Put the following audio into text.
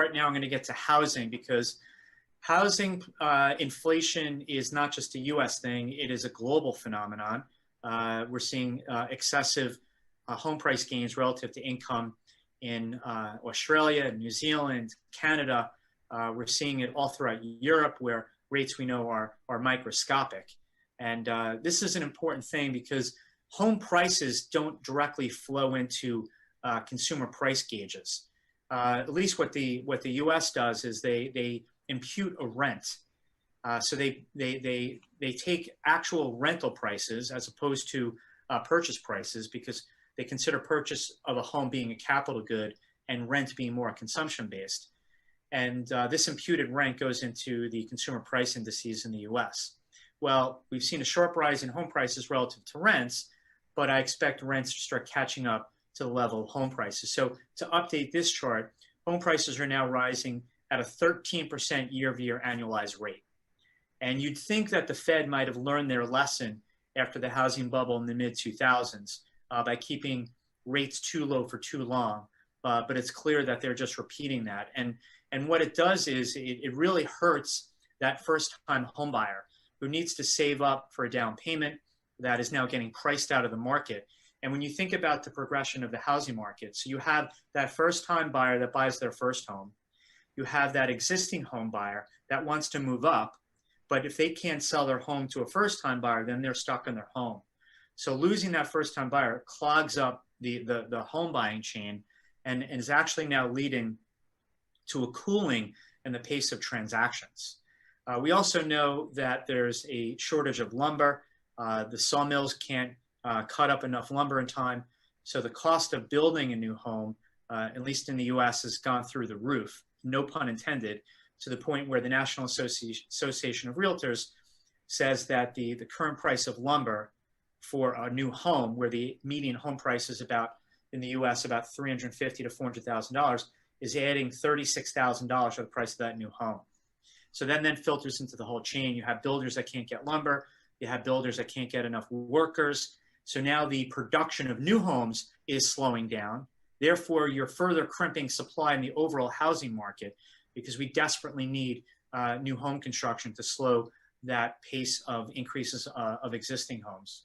chart, now I'm going to get to housing, because housing inflation is not just a US thing, it is a global phenomenon. We're seeing excessive home price gains relative to income in Australia, New Zealand, Canada. We're seeing it all throughout Europe, where rates we know are microscopic. And this is an important thing because home prices don't directly flow into consumer price gauges. At least what the U.S. does is they impute a rent. So they take actual rental prices as opposed to purchase prices, because they consider purchase of a home being a capital good and rent being more consumption based. And this imputed rent goes into the consumer price indices in the US. Well, we've seen a sharp rise in home prices relative to rents, but I expect rents to start catching up to the level of home prices. So to update this chart, home prices are now rising at a 13% year-over-year annualized rate. And you'd think that the Fed might have learned their lesson after the housing bubble in the mid-2000s by keeping rates too low for too long. But it's clear that they're just repeating that. And what it does is it really hurts that first-time homebuyer who needs to save up for a down payment that is now getting priced out of the market. And when you think about the progression of the housing market, so you have that first-time buyer that buys their first home. You have that existing home buyer that wants to move up, but if they can't sell their home to a first-time buyer, then they're stuck in their home. So losing that first-time buyer clogs up the home buying chain and is actually now leading to a cooling in the pace of transactions. We also know that there's a shortage of lumber. The sawmills can't cut up enough lumber in time. So the cost of building a new home, at least in the US, has gone through the roof, no pun intended, to the point where the National Association of Realtors says that the current price of lumber for a new home, where the median home price is about, in the US, about $350,000 to $400,000, is adding $36,000 to the price of that new home. So then filters into the whole chain. You have builders that can't get lumber. You have builders that can't get enough workers. So now the production of new homes is slowing down. Therefore, you're further crimping supply in the overall housing market, because we desperately need new home construction to slow that pace of increases of existing homes.